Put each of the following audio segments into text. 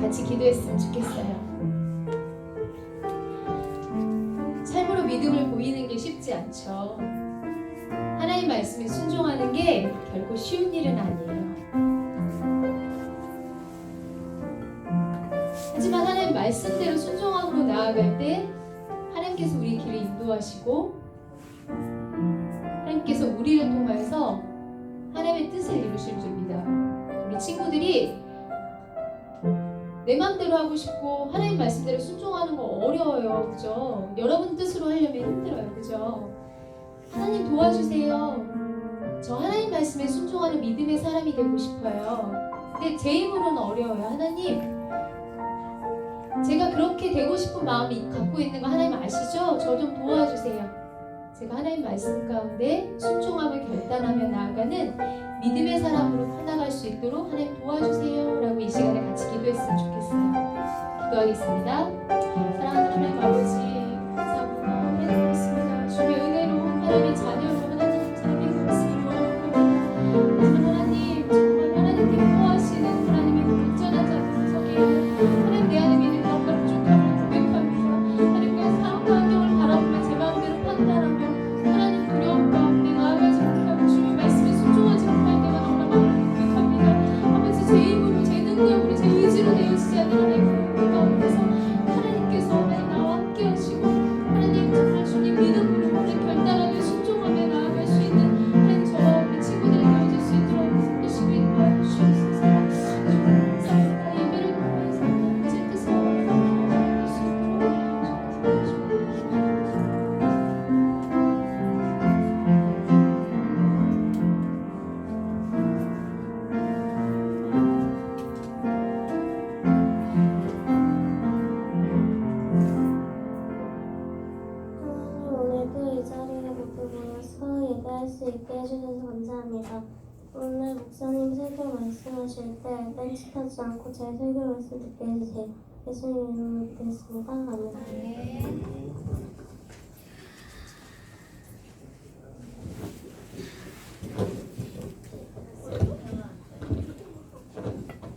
같이 기도했으면 좋겠어요. 삶으로 믿음을 보이는 게 쉽지 않죠. 하나님 말씀에 순종하는 게 결코 쉬운 일은 아니에요. 하지만 하나님 말씀대로 순종함으로 나아갈 때 하나님께서 우리 길을 인도하시고 하나님께서 우리를 통해서 하나님의 뜻을 이루실 줄 믿어요. 우리 친구들이 내 맘대로 하고 싶고 하나님 말씀대로 순종하는 거 어려워요. 그죠? 여러분 뜻으로 하려면 힘들어요. 그죠? 하나님 도와주세요. 저 하나님 말씀에 순종하는 믿음의 사람이 되고 싶어요. 근데 제 힘으로는 어려워요. 하나님, 제가 그렇게 되고 싶은 마음이 갖고 있는 거 하나님 아시죠? 저 좀 도와주세요. 제가 하나님 말씀 가운데 순종함을 결단하며 나아가는 믿음의 사람으로 살아갈 수 있도록 하나님 도와주세요 라고 이 시간에 같이 기도했으면 좋겠어요. 기도하겠습니다. 사랑하는 하나님 아버지, 감사합니다. 하나님 있습니다. 주의 은혜로 하나님의 자녀로 하나님 자녀로 있습니다. 하나님 정말 하나님께 구하시는 하나님의 온전한 자녀석에 하나님 내 안에 믿는 영광을 부족함을 고백합니다. 하나님의 상황과 환경을 바라보며 제 마음대로 판단하며 하나님 두려움 가운데 나아가지 못하고 주의 말씀에 순종하지 못할 때가 너무나 마음을 고백합니다. 아버지 제 힘으로 제 능력으로 제 의지로 되어지지 않는 하나님의 가운데서 감사합니다. 오늘 목사님 설교 말씀하실 때 딴짓하지 않고 제 설교 말씀 듣게 해주세요. 예수님 이름으로 기도했습니다. 아멘.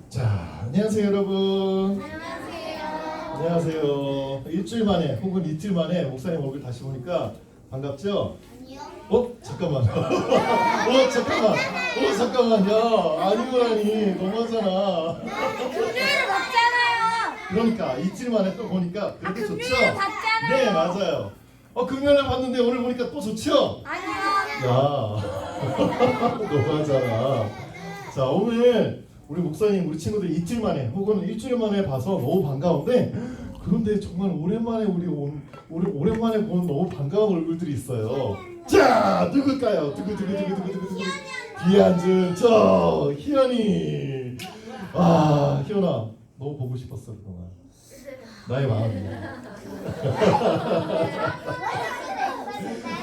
자, 안녕하세요 여러분. 안녕하세요. 일주일 만에 혹은 이틀 만에 목사님 얼굴 다시 보니까 반갑죠? 잠깐만. 잠깐만요. 아니고라니 너무하잖아. 금요일에 봤잖아요. 그러니까 이틀 만에 또 보니까 그래도 좋죠? 금요일에 봤잖아요. 네, 맞아요. 금요일에 봤는데 오늘 보니까 또 좋죠? 아니요. 야, 너무하잖아. 자, 오늘 우리 목사님, 우리 친구들 이틀 만에 혹은 일주일 만에 봐서 너무 반가운데, 그런데 정말 오랜만에 오랜만에 본 너무 반가운 얼굴들이 있어요. 자, 누굴까요? 누구 뒤에 앉은 저 희연이. 아, 희연아, 너무 보고 싶었어 그동안. 나의 마음이.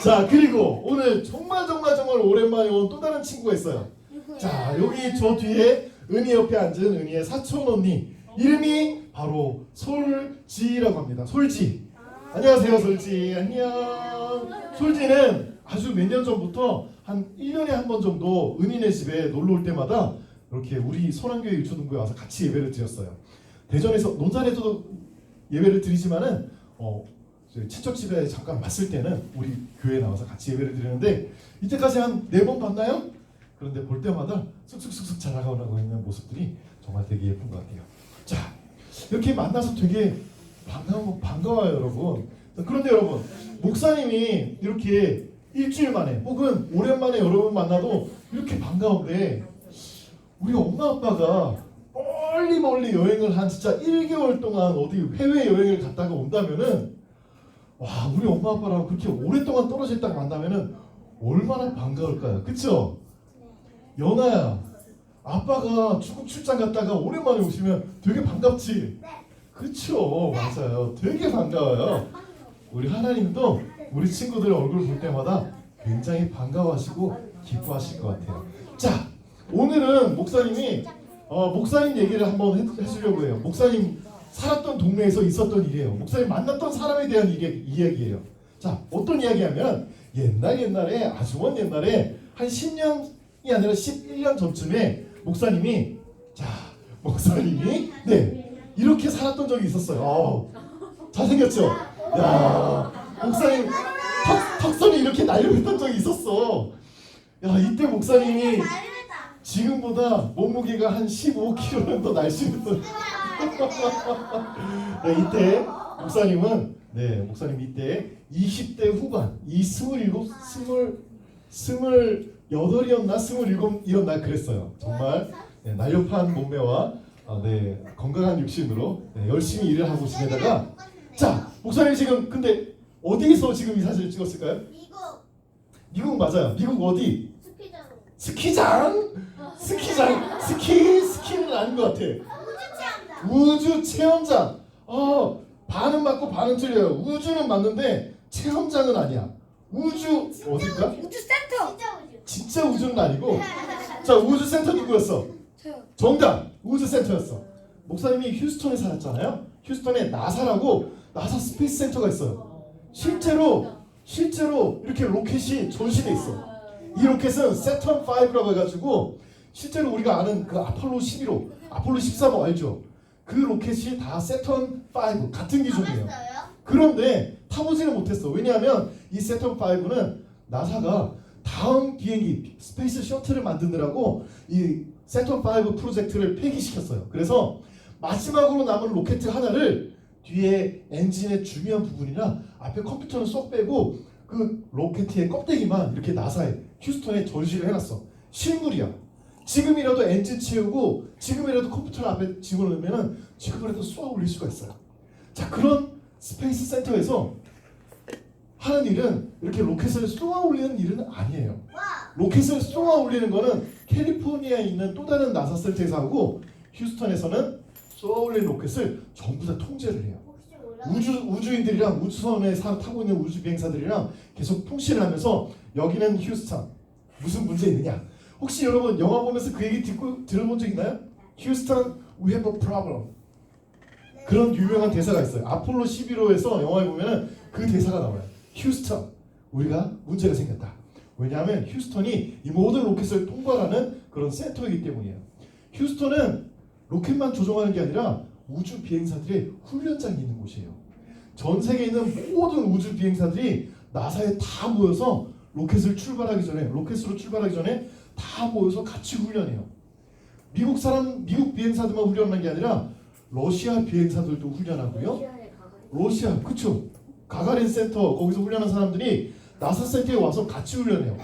자, 그리고 오늘 정말 오랜만에 온 또 다른 친구가 있어요. 자, 여기 저 뒤에 은희 옆에 앉은 은희의 사촌 언니, 이름이 바로 솔지라고 합니다. 솔지. 안녕하세요 솔지. 안녕. 솔지는 아주 몇 년 전부터 한 1년에 한 번 정도 은희네 집에 놀러 올 때마다 이렇게 우리 선한교회 유초등부에 와서 같이 예배를 드렸어요. 대전에서 논산에서도 예배를 드리지만은 친척집에 잠깐 왔을 때는 우리 교회에 나와서 같이 예배를 드리는데, 이때까지 한 4번 봤나요? 그런데 볼 때마다 쑥쑥 자라가고 있는 모습들이 정말 되게 예쁜 것 같아요. 자, 이렇게 만나서 되게 반가워요 여러분. 그런데 여러분, 목사님이 이렇게 일주일 만에 혹은 오랜만에 여러분 만나도 이렇게 반가운데, 우리 엄마 아빠가 멀리 여행을 한 진짜 1개월 동안 어디 해외 여행을 갔다가 온다면은, 와, 우리 엄마 아빠랑 그렇게 오랫동안 떨어져 있다가 만나면은 얼마나 반가울까요? 그쵸? 연아야, 아빠가 중국 출장 갔다가 오랜만에 오시면 되게 반갑지? 그쵸? 맞아요. 되게 반가워요. 우리 하나님도 우리 친구들 얼굴 볼 때마다 굉장히 반가워하시고 기뻐하실 것 같아요. 자, 오늘은 목사님이 목사님 얘기를 한번 해주려고 해요. 목사님 살았던 동네에서 있었던 일이에요. 목사님 만났던 사람에 대한 이야기예요. 자, 어떤 이야기하면 옛날에 아주 먼 옛날에 한 10년이 아니라 11년 전쯤에 목사님이 네, 이렇게 살았던 적이 있었어요. 잘생겼죠? 야, 목사님 턱선이 이렇게 날려있던 적이 있었어. 야, 이때 목사님이 지금보다 몸무게가 한 15kg는 더 날씬했던. 네, 이때 목사님은 목사님 이때 20대 후반, 28이었나 27이었나 그랬어요. 정말 날렵한 몸매와 건강한 육신으로 열심히 일을 하고 지내다가, 자, 목사님 지금 근데 어디서 지금 이 사진을 찍었을까요? 미국 맞아요. 미국 어디? 스키는 아닌 것 같아. 우주 체험장. 반은 맞고 반은 틀려요. 우주는 맞는데 체험장은 아니야. 우주 어딜까? 우주센터. 진짜 우주는 아니고. 자, 우주센터 누구였어? 정답. 우주센터였어. 목사님이 휴스턴에 살았잖아요. 휴스턴에 나사라고 나사 스페이스 센터가 있어요. 실제로 이렇게 로켓이 전시돼 있어. 이 로켓은 세턴 5라고 해가지고 실제로 우리가 아는 그 아폴로 11호, 아폴로 13호 알죠? 그 로켓이 다 세턴 5 같은 기종이에요. 그런데 타보지는 못했어. 왜냐하면 이 세턴 5는 나사가 다음 비행기 스페이스 셔틀을 만드느라고 이 세턴 5 프로젝트를 폐기시켰어요. 그래서 마지막으로 남은 로켓 하나를 뒤에 엔진의 중요한 부분이나 앞에 컴퓨터는 쏙 빼고 그 로켓의 껍데기만 이렇게 나사에 휴스턴에 전시를 해놨어. 실물이야. 지금이라도 엔진 채우고 지금이라도 컴퓨터 앞에 집어넣으면 지금이라도 쏘아 올릴 수가 있어요. 자, 그런 스페이스 센터에서 하는 일은 이렇게 로켓을 쏘아 올리는 일은 아니에요. 로켓을 쏘아 올리는 거는 캘리포니아에 있는 또 다른 나사 센터에서 하고, 휴스턴에서는 쏘아 올리는 로켓을 전부 다 통제를 해요. 우주인들이랑 우주선에 타고 있는 우주 비행사들이랑 계속 통신을 하면서 여기는 휴스턴, 무슨 문제 있느냐? 혹시 여러분 영화 보면서 그 얘기 들어본 적 있나요? Houston, we have a problem. 그런 유명한 대사가 있어요. 아폴로 11호에서 영화에 보면은 그 대사가 나와요. 휴스턴, 우리가 문제가 생겼다. 왜냐하면 휴스턴이 이 모든 로켓을 통과하는 그런 센터이기 때문이에요. 휴스턴은 로켓만 조종하는 게 아니라 우주 비행사들의 훈련장이 있는 곳이에요. 전 세계에 있는 모든 우주 비행사들이 나사에 다 모여서 로켓으로 출발하기 전에 다 모여서 같이 훈련해요. 미국 비행사들만 훈련하는 게 아니라 러시아 비행사들도 훈련하고요. 러시아, 그쵸? 가가린 센터 거기서 훈련한 사람들이 나사 센터에 와서 같이 훈련해요.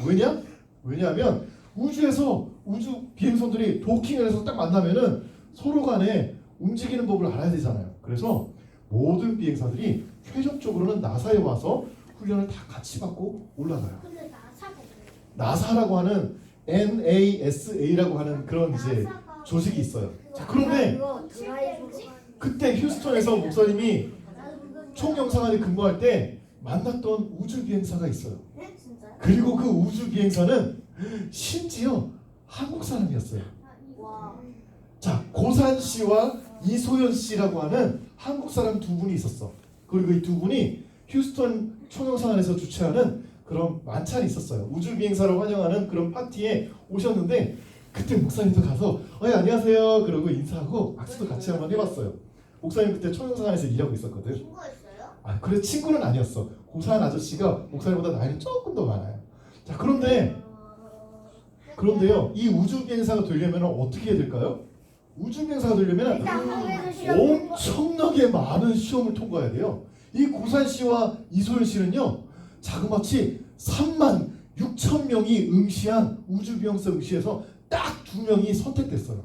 왜냐하면 우주에서 우주 비행선들이 도킹을 해서 딱 만나면은 서로 간에 움직이는 법을 알아야 되잖아요. 그래서 모든 비행사들이 최종적으로는 나사에 와서 훈련을 다 같이 받고 올라가요. 근데 나사가 뭐예요? 나사라고 하는 NASA라고 하는 그런 이제 조직이 있어요. 자, 그런데 그때 휴스턴에서 목사님이 총영사관에 근무할 때 만났던 우주 비행사가 있어요. 네? 진짜요? 그리고 그 우주 비행사는 심지어 한국 사람이었어요. 와. 자, 고산 씨와 이소연 씨라고 하는 한국 사람 두 분이 있었어. 그리고 이 두 분이 휴스턴 총영사관에서 주최하는 그런 만찬이 있었어요. 우주 비행사를 환영하는 그런 파티에 오셨는데 그때 목사님도 가서 안녕하세요 그러고 인사하고 악수도 같이 한번 해봤어요. 목사님 그때 총영사관에서 일하고 있었거든. 친구가 있어요? 아, 그래 친구는 아니었어. 고사한 아저씨가 목사님보다 나이는 조금 더 많아요. 자, 그런데요, 이 우주 비행사가 되려면 어떻게 해야 될까요? 우주 비행사가 되려면 엄청나게 많은 시험을 통과해야 돼요. 이 고산 씨와 이소연 씨는요, 자그마치 3만 6천 명이 응시한 우주 비행사 응시에서 딱 2명이 선택됐어요.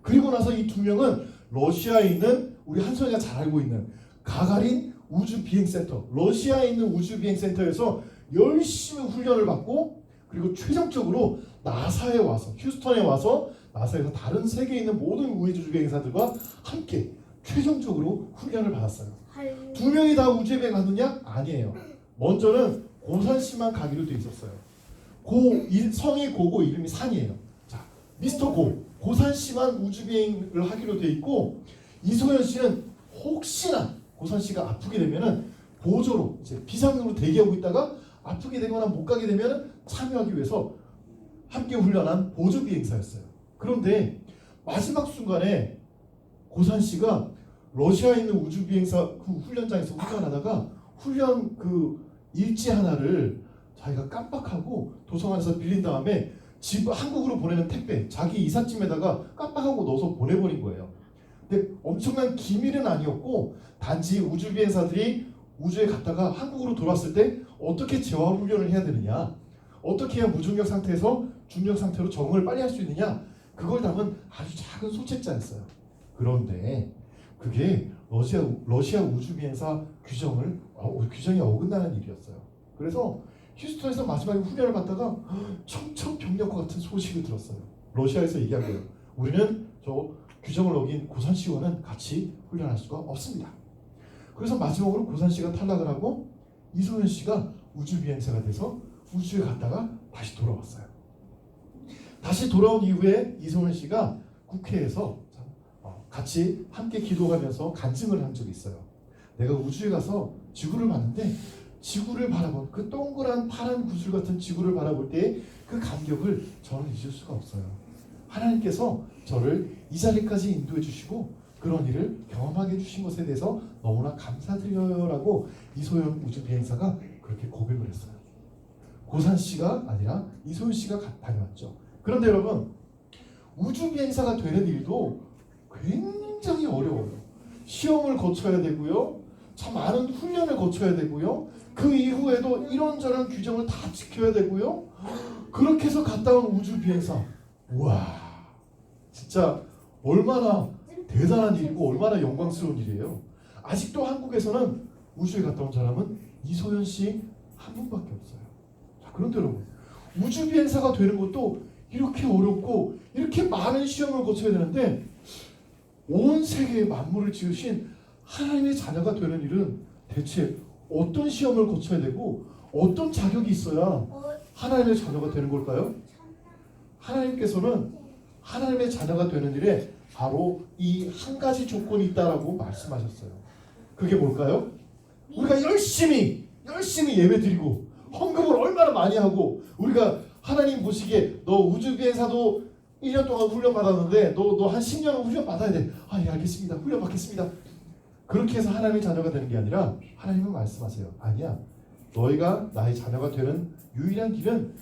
그리고 나서 이 2명은 러시아에 있는 우리 한솔이가 잘 알고 있는 가가린 우주 비행센터, 러시아에 있는 우주 비행센터에서 열심히 훈련을 받고 그리고 최종적으로 나사에 와서 휴스턴에 와서 나사에서 다른 세계에 있는 모든 우주 비행사들과 함께 최종적으로 훈련을 받았어요. 2명이 다 우주에 갔느냐? 아니에요. 먼저는 고산 씨만 가기로 돼 있었어요. 성이 고고 이름이 산이에요. 자, 미스터 고산 씨만 우주 비행을 하기로 돼 있고 이소연 씨는 혹시나 고산 씨가 아프게 되면은 보조로 이제 비상으로 대기하고 있다가 아프게 되거나 못 가게 되면은 참여하기 위해서 함께 훈련한 보조 비행사였어요. 그런데 마지막 순간에 고산 씨가 러시아에 있는 우주 비행사 그 훈련장에서 훈련하다가 훈련 그 일지 하나를 자기가 깜빡하고 도서관에서 빌린 다음에 한국으로 보내는 택배 자기 이삿짐에다가 깜빡하고 넣어서 보내버린 거예요. 근데 엄청난 기밀은 아니었고 단지 우주 비행사들이 우주에 갔다가 한국으로 돌아왔을 때 어떻게 재활 훈련을 해야 되느냐, 어떻게 해야 무중력 상태에서 중력 상태로 적응을 빨리 할 수 있느냐, 그걸 담은 아주 작은 소책자였어요. 그런데 그게 러시아 우주 비행사 규정이 어긋나는 일이었어요. 그래서 휴스턴에서 마지막에 훈련을 받다가 청천벽력과 같은 소식을 들었어요. 러시아에서 얘기한 거예요. 우리는 저 규정을 어긴 고산 씨와는 같이 훈련할 수가 없습니다. 그래서 마지막으로 고산 씨가 탈락을 하고 이소연 씨가 우주 비행사가 돼서 우주에 갔다가 다시 돌아왔어요. 다시 돌아온 이후에 이소연 씨가 국회에서 같이 함께 기도하면서 간증을 한 적이 있어요. 내가 우주에 가서 지구를 봤는데 지구를 바라본 그 동그란 파란 구슬 같은 지구를 바라볼 때 그 감격을 저는 잊을 수가 없어요. 하나님께서 저를 이 자리까지 인도해 주시고 그런 일을 경험하게 해주신 것에 대해서 너무나 감사드려요라고 이소연 우주 비행사가 그렇게 고백을 했어요. 고산 씨가 아니라 이소연 씨가 다녀왔죠. 그런데 여러분, 우주 비행사가 되는 일도 굉장히 어려워요. 시험을 거쳐야 되고요, 참 많은 훈련을 거쳐야 되고요, 그 이후에도 이런저런 규정을 다 지켜야 되고요. 그렇게 해서 갔다 온 우주 비행사, 우와, 진짜 얼마나 대단한 일이고 얼마나 영광스러운 일이에요. 아직도 한국에서는 우주에 갔다 온 사람은 이소연 씨 한 분밖에 없어요. 자, 그런데 여러분, 우주 비행사가 되는 것도 이렇게 어렵고 이렇게 많은 시험을 거쳐야 되는데 온 세계의 만물을 지으신 하나님의 자녀가 되는 일은 대체 어떤 시험을 거쳐야 되고 어떤 자격이 있어야 하나님의 자녀가 되는 걸까요? 하나님께서는 하나님의 자녀가 되는 일에 바로 이 한 가지 조건이 있다라고 말씀하셨어요. 그게 뭘까요? 우리가 열심히 예배 드리고 헌금을 얼마나 많이 하고, 우리가 하나님 보시기에 너 우주비행사도 1년 동안 훈련 받았는데 너 한 10년은 훈련 받아야 돼. 아, 예, 알겠습니다. 훈련 받겠습니다. 그렇게 해서 하나님의 자녀가 되는 게 아니라 하나님은 말씀하세요. 아니야. 너희가 나의 자녀가 되는 유일한 길은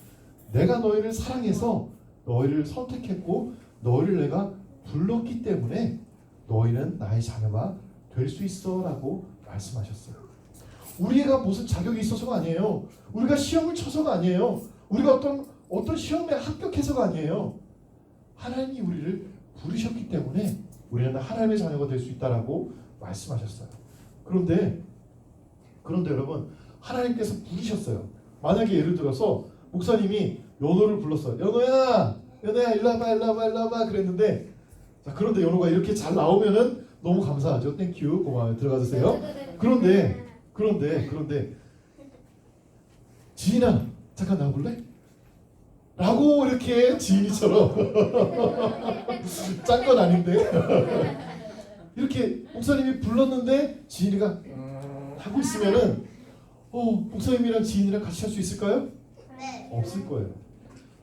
내가 너희를 사랑해서 너희를 선택했고 너희를 내가 불렀기 때문에 너희는 나의 자녀가 될 수 있어 라고 말씀하셨어요. 우리가 무슨 자격이 있어서가 아니에요. 우리가 시험을 쳐서가 아니에요. 우리가 어떤 시험에 합격해서가 아니에요. 하나님이 우리를 부르셨기 때문에 우리는 하나님의 자녀가 될 수 있다라고 말씀하셨어요. 그런데 여러분, 하나님께서 부르셨어요. 만약에 예를 들어서 목사님이 연호를 불렀어요. 연호야 일로 와봐 그랬는데, 자, 그런데 연호가 이렇게 잘 나오면은 너무 감사하죠. 땡큐, 고마워요. 들어가 주세요. 그런데 지인아 잠깐 나와볼래? 라고 이렇게 지인이처럼 짠 건 아닌데 이렇게 목사님이 불렀는데 지인이가 하고 있으면은 목사님이랑 지인이랑 같이 할 수 있을까요? 네. 없을 거예요.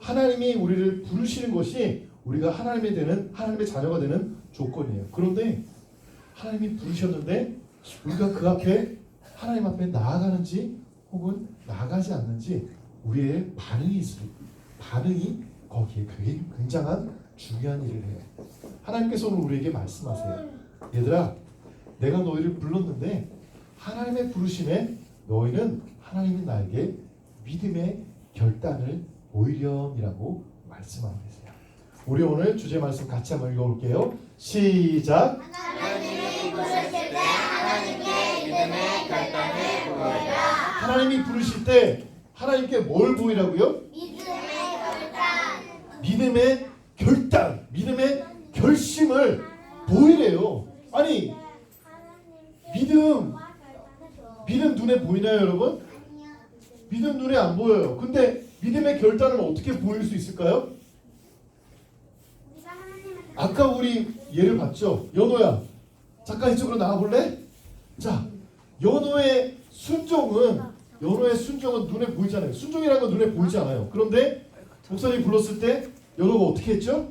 하나님이 우리를 부르시는 것이 우리가 하나님의 자녀가 되는 조건이에요. 그런데 하나님이 부르셨는데 우리가 그 앞에 하나님 앞에 나아가는지 혹은 나아가지 않는지 우리의 반응이 거기에 굉장한 중요한 일을 해요. 하나님께서 오늘 우리에게 말씀하세요. 얘들아, 내가 너희를 불렀는데 하나님의 부르심에 너희는 하나님이 나에게 믿음의 결단을 보이렴이라고 말씀하고 계세요. 우리 오늘 주제 말씀 같이 한번 읽어볼게요. 시작. 하나님이 부르실 때 하나님께 믿음의 결단을 보여라. 하나님이 부르실 때 하나님께 뭘 보이라고요? 믿음의 결단. 믿음의 결심을 보이래요. 아니, 믿음 눈에 보이나요, 여러분? 믿음 눈에 안 보여요. 근데 믿음의 결단은 어떻게 보일 수 있을까요? 아까 우리 예를 봤죠. 연호야, 잠깐 이쪽으로 나와볼래? 자, 연호의 순종은 눈에 보이잖아요. 순종이라는 건 눈에 보이지 않아요. 그런데 목사님이 불렀을 때 연호가 어떻게 했죠?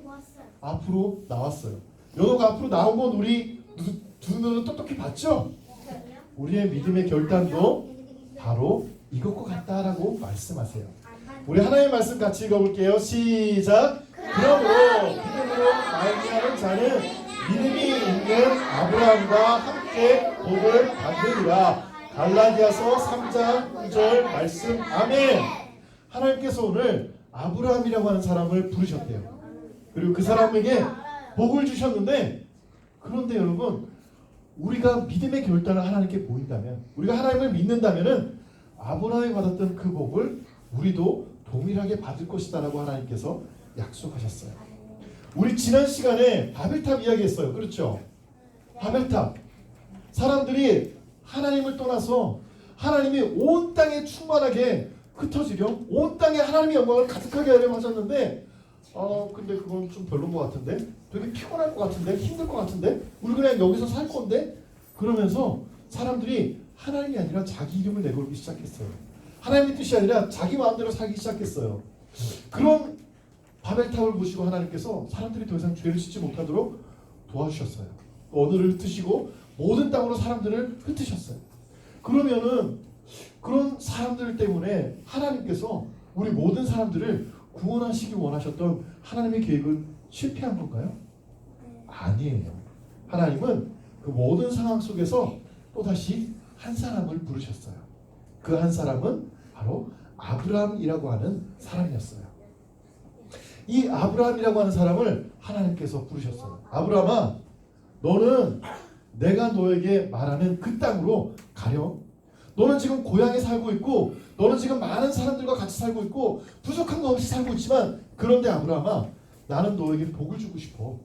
앞으로 나왔어요. 연호가 앞으로 나온 건 우리 두 눈으로 똑똑히 봤죠? 우리의 믿음의 결단도 바로 이것과 같다라고 말씀하세요. 우리 하나님의 말씀 같이 읽어볼게요. 시작. 그러므로 믿음으로 말미암은 자는 믿음이 있는 아브라함과 함께 복을 받으리라. 갈라디아서 3장 9절 말씀. 아멘. 하나님께서 오늘 아브라함이라고 하는 사람을 부르셨대요. 그리고 그 사람에게 복을 주셨는데, 그런데 여러분, 우리가 믿음의 결단을 하나님께 보인다면, 우리가 하나님을 믿는다면은 아브라함이 받았던 그 복을 우리도 동일하게 받을 것이다라고 하나님께서 약속하셨어요. 우리 지난 시간에 바벨탑 이야기했어요. 그렇죠? 바벨탑. 사람들이 하나님을 떠나서 하나님이 온 땅에 충만하게 흩어지렴, 온 땅에 하나님의 영광을 가득하게 하려고 하셨는데, 근데 그건 좀 별로인 것 같은데, 되게 피곤할 것 같은데, 힘들 것 같은데, 우리 그냥 여기서 살 건데, 그러면서 사람들이 하나님이 아니라 자기 이름을 내걸기 시작했어요. 하나님의 뜻이 아니라 자기 마음대로 살기 시작했어요. 그런 바벨탑을 보시고 하나님께서 사람들이 더 이상 죄를 짓지 못하도록 도와주셨어요. 언어를 흩으시고 모든 땅으로 사람들을 흩으셨어요. 그러면은 그런 사람들 때문에 하나님께서 우리 모든 사람들을 구원하시기 원하셨던 하나님의 계획은 실패한 건가요? 아니에요. 하나님은 그 모든 상황 속에서 또다시 한 사람을 부르셨어요. 그 한 사람은 바로 아브라함이라고 하는 사람이었어요. 이 아브라함이라고 하는 사람을 하나님께서 부르셨어요. 아브라함아, 너는 내가 너에게 말하는 그 땅으로 가렴. 너는 지금 고향에 살고 있고, 너는 지금 많은 사람들과 같이 살고 있고, 부족한 거 없이 살고 있지만, 그런데 아브라함아, 나는 너에게 복을 주고 싶어.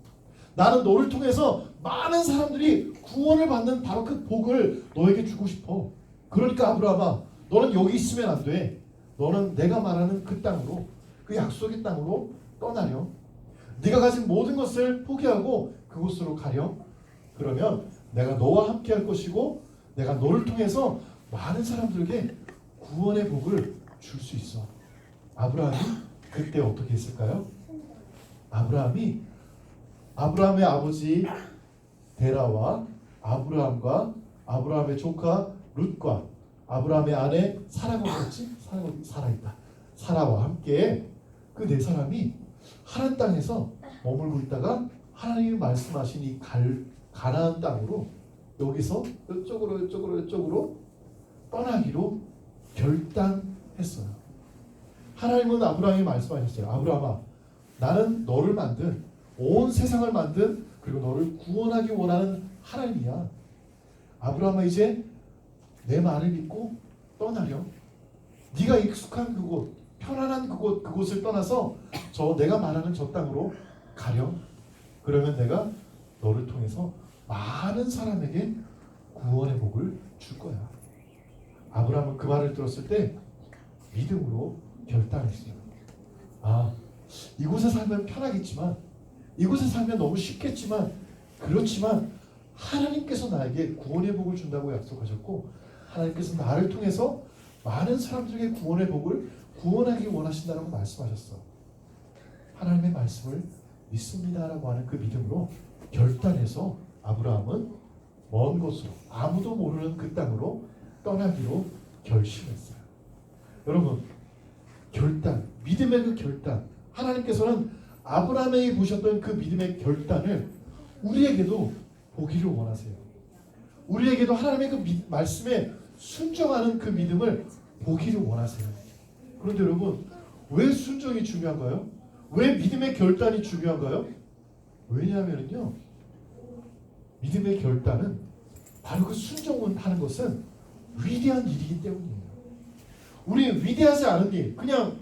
나는 너를 통해서 많은 사람들이 구원을 받는 바로 그 복을 너에게 주고 싶어. 그러니까 아브라함아, 너는 여기 있으면 안 돼. 너는 내가 말하는 그 땅으로, 그 약속의 땅으로 떠나렴. 네가 가진 모든 것을 포기하고 그곳으로 가렴. 그러면 내가 너와 함께 할 것이고 내가 너를 통해서 많은 사람들에게 구원의 복을 줄 수 있어. 아브라함이 그때 어떻게 했을까요? 아브라함의 아버지 데라와 아브라함과 아브라함의 조카 룻과 아브라함의 아내 사라가 어딨지? 사라가 어디 살아있다. 사라와 함께 그 네 사람이 하란 땅에서 머물고 있다가 하나님이 말씀하신 이 가나안 땅으로 여기서 이쪽으로 떠나기로 결단했어요. 하나님은 아브라함이 말씀하셨어요. 아브라함아, 나는 너를 만든, 온 세상을 만든, 그리고 너를 구원하기 원하는 하나님이야. 아브라함아, 이제 내 말을 믿고 떠나렴. 네가 익숙한 그곳, 편안한 그곳을 떠나서 내가 말하는 저 땅으로 가렴. 그러면 내가 너를 통해서 많은 사람에게 구원의 복을 줄 거야. 아브라함은 그 말을 들었을 때 믿음으로 결단했어요. 아, 이곳에 살면 편하겠지만, 이곳에 살면 너무 쉽겠지만, 그렇지만 하나님께서 나에게 구원의 복을 준다고 약속하셨고, 하나님께서 나를 통해서 많은 사람들에게 구원의 복을 구원하기 원하신다고 말씀하셨어. 하나님의 말씀을 믿습니다라고 하는 그 믿음으로 결단해서 아브라함은 먼 곳으로, 아무도 모르는 그 땅으로 떠나기로 결심했어요. 여러분, 결단, 믿음의 그 결단, 하나님께서는 아브라함에게 보셨던 그 믿음의 결단을 우리에게도 보기를 원하세요. 우리에게도 하나님의 그 말씀에 순종하는 그 믿음을 보기를 원하세요. 그런데 여러분, 왜 순종이 중요한가요? 왜 믿음의 결단이 중요한가요? 왜냐하면요, 믿음의 결단은 바로 그 순종을 하는 것은 위대한 일이기 때문이에요. 우리 위대하지 않은 일, 그냥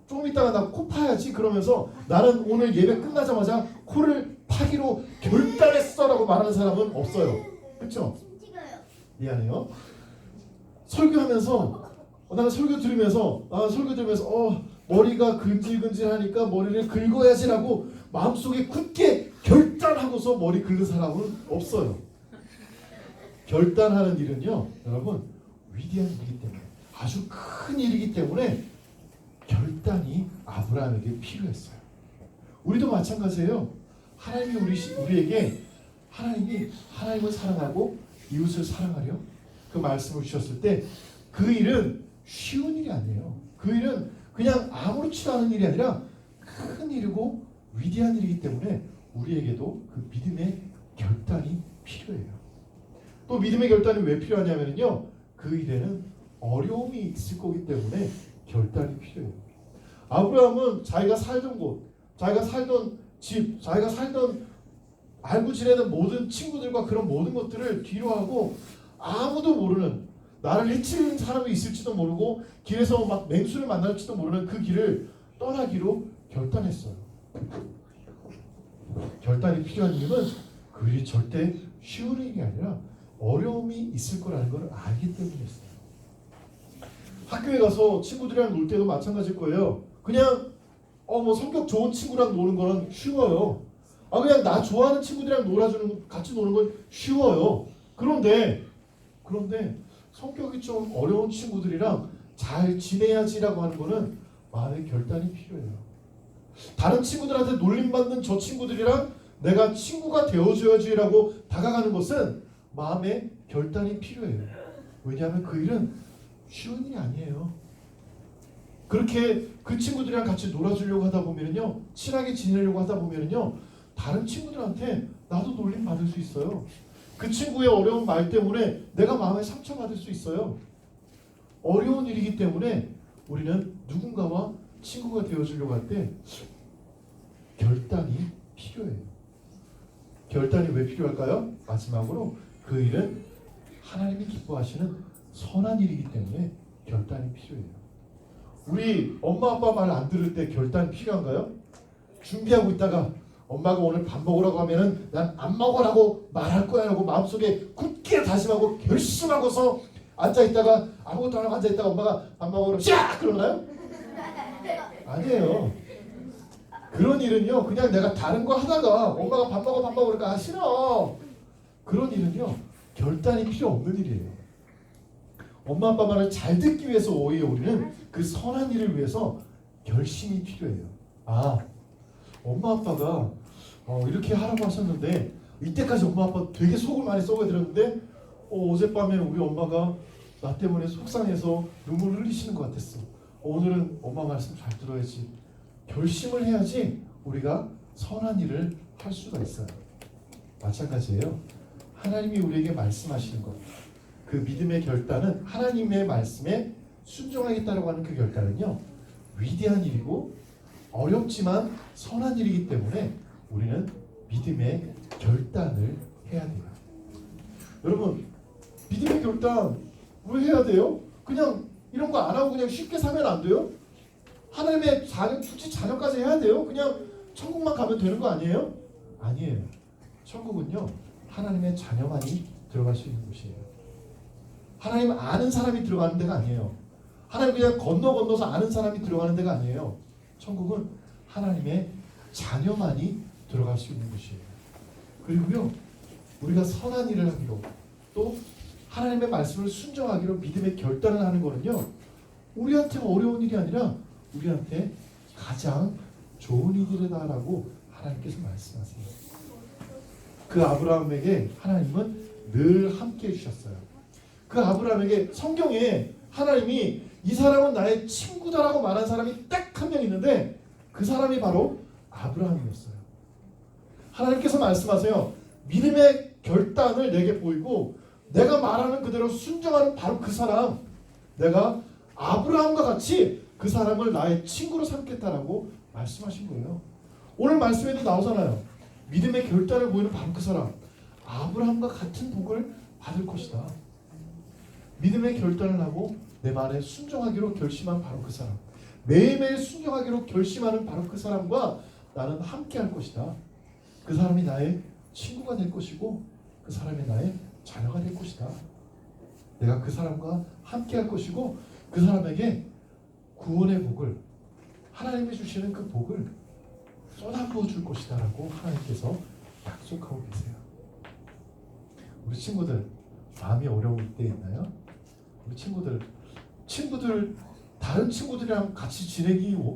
조금 있다가 나 코 파야지 그러면서 나는 오늘 예배 끝나자마자 코를 파기로 결단했어라고 말하는 사람은 없어요. 그렇죠? 미안해요. 설교하면서 나는 설교 들으면서 머리가 근질근질하니까 머리를 긁어야지라고 마음속에 굳게 결단하고서 머리 긁는 사람은 없어요. 결단하는 일은요, 여러분, 위대한 일이기 때문에, 아주 큰 일이기 때문에 결단이 아브라함에게 필요했어요. 우리도 마찬가지예요. 하나님이 우리에게 하나님을 사랑하고 이웃을 사랑하려 그 말씀을 주셨을 때 그 일은 쉬운 일이 아니에요. 그 일은 그냥 아무렇지도 않은 일이 아니라 큰 일이고 위대한 일이기 때문에 우리에게도 그 믿음의 결단이 필요해요. 또 믿음의 결단이 왜 필요하냐면요, 그 일에는 어려움이 있을 거기 때문에 결단이 필요해요. 아브라함은 자기가 살던 곳, 자기가 살던 집, 자기가 살던 알고 지내는 모든 친구들과 그런 모든 것들을 뒤로하고 아무도 모르는, 나를 해치는 사람이 있을지도 모르고 길에서 막 맹수를 만날지도 모르는 그 길을 떠나기로 결단했어요. 결단이 필요한 이유는 그 일이 절대 쉬운 일이 아니라 어려움이 있을 거라는 걸 알기 때문이었어요. 학교에 가서 친구들이랑 놀 때도 마찬가지일 거예요. 그냥 성격 좋은 친구랑 노는 거는 쉬워요. 그냥 나 좋아하는 친구들이랑 같이 노는 건 쉬워요. 그런데 성격이 좀 어려운 친구들이랑 잘 지내야지라고 하는 거는 마음의 결단이 필요해요. 다른 친구들한테 놀림받는 저 친구들이랑 내가 친구가 되어줘야지라고 다가가는 것은 마음의 결단이 필요해요. 왜냐하면 그 일은 쉬운 일이 아니에요. 그렇게 그 친구들이랑 같이 놀아주려고 하다 보면요, 친하게 지내려고 하다 보면요, 다른 친구들한테 나도 놀림 받을 수 있어요. 그 친구의 어려운 말 때문에 내가 마음에 상처받을 수 있어요. 어려운 일이기 때문에 우리는 누군가와 친구가 되어주려고 할 때 결단이 필요해요. 결단이 왜 필요할까요? 마지막으로 그 일은 하나님이 기뻐하시는 선한 일이기 때문에 결단이 필요해요. 우리 엄마 아빠 말 안 들을 때 결단이 필요한가요? 준비하고 있다가 엄마가 오늘 밥 먹으라고 하면은 난 안 먹으라고 말할 거야 라고 마음속에 굳게 다짐하고 결심하고서 앉아있다가 아무것도 안 하고 앉아있다가 엄마가 밥 먹으러 샥 그러나요? 아니에요. 그런 일은요 그냥 내가 다른 거 하다가 엄마가 밥 먹어 그러니까 아 싫어. 그런 일은요 결단이 필요 없는 일이에요. 엄마 아빠 말을 잘 듣기 위해서 오히려 우리는 그 선한 일을 위해서 결심이 필요해요. 아 엄마 아빠가 이렇게 하라고 하셨는데 이때까지 엄마 아빠 되게 속을 많이 썩어드렸는데 어젯밤에 우리 엄마가 나 때문에 속상해서 눈물을 흘리시는 것 같았어. 오늘은 엄마 말씀 잘 들어야지. 결심을 해야지 우리가 선한 일을 할 수가 있어요. 마찬가지예요. 하나님이 우리에게 말씀하시는 것, 그 믿음의 결단은 하나님의 말씀에 순종하겠다라고 하는 그 결단은요 위대한 일이고 어렵지만 선한 일이기 때문에 우리는 믿음의 결단을 해야 돼요. 여러분 믿음의 결단 왜 해야 돼요? 그냥 이런 거 안 하고 그냥 쉽게 사면 안 돼요? 하나님의 자녀, 굳이 자녀까지 해야 돼요? 그냥 천국만 가면 되는 거 아니에요? 아니에요. 천국은요 하나님의 자녀만이 들어갈 수 있는 곳이에요. 하나님 아는 사람이 들어가는 데가 아니에요. 하나님 그냥 건너서 아는 사람이 들어가는 데가 아니에요. 천국은 하나님의 자녀만이 들어갈 수 있는 곳이에요. 그리고요 우리가 선한 일을 하기로 또 하나님의 말씀을 순종하기로 믿음의 결단을 하는 거는요 우리한테 어려운 일이 아니라 우리한테 가장 좋은 일이다라고 하나님께서 말씀하세요. 그 아브라함에게 하나님은 늘 함께 해주셨어요. 그 아브라함에게 성경에 하나님이 이 사람은 나의 친구다라고 말한 사람이 딱 한 명 있는데 그 사람이 바로 아브라함이었어요. 하나님께서 말씀하세요. 믿음의 결단을 내게 보이고 내가 말하는 그대로 순종하는 바로 그 사람, 내가 아브라함과 같이 그 사람을 나의 친구로 삼겠다라고 말씀하신 거예요. 오늘 말씀에도 나오잖아요. 믿음의 결단을 보이는 바로 그 사람, 아브라함과 같은 복을 받을 것이다. 믿음의 결단을 하고 내 말에 순종하기로 결심한 바로 그 사람, 매일매일 순종하기로 결심하는 바로 그 사람과 나는 함께 할 것이다. 그 사람이 나의 친구가 될 것이고 그 사람이 나의 자녀가 될 것이다. 내가 그 사람과 함께 할 것이고 그 사람에게 구원의 복을, 하나님이 주시는 그 복을 쏟아부어 줄 것이다 라고 하나님께서 약속하고 계세요. 우리 친구들 마음이 어려울 때 있나요? 우리 친구들 다른 친구들이랑 같이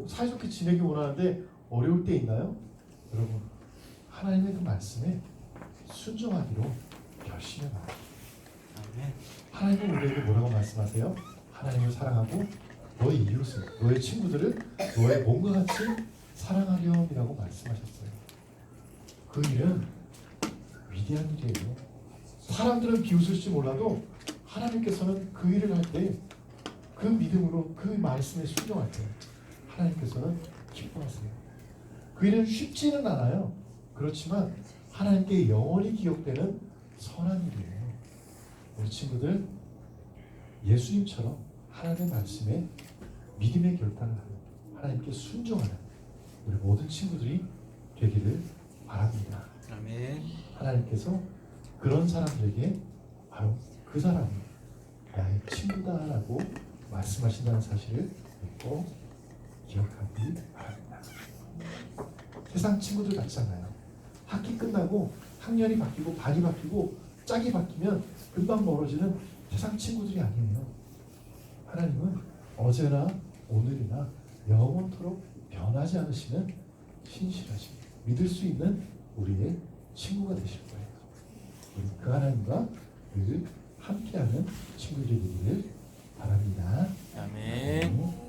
사이좋게 지내기 원하는데 어려울 때 있나요? 여러분 하나님의 그 말씀에 순종하기로 결심해봐요. 하나님은 우리에게 뭐라고 말씀하세요? 하나님을 사랑하고 너의 이웃을, 너의 친구들을 너의 몸과 같이 사랑하렴이라고 말씀하셨어요. 그 일은 위대한 일이에요. 사람들은 비웃을지 몰라도 하나님께서는 그 일을 할 때 그 믿음으로 그 말씀에 순종할 때 하나님께서는 기뻐하세요. 그 일은 쉽지는 않아요. 그렇지만 하나님께 영원히 기억되는 선한 일이에요. 우리 친구들 예수님처럼 하나님의 말씀에 믿음의 결단을 하는, 하나님께 순종하는 우리 모든 친구들이 되기를 바랍니다. 아멘. 하나님께서 그런 사람들에게 바로 그 사람이 나의 친구다라고 말씀하신다는 사실을 믿고 기억하기 바랍니다. 세상 친구들 같잖아요. 학기 끝나고 학년이 바뀌고 반이 바뀌고 짝이 바뀌면 금방 멀어지는 세상 친구들이 아니에요. 하나님은 어제나 오늘이나 영원토록 변하지 않으시는 신실하신, 믿을 수 있는 우리의 친구가 되실 거예요. 우리 그 하나님과 늘 함께하는 친구들이 되기를 바랍니다. 아멘.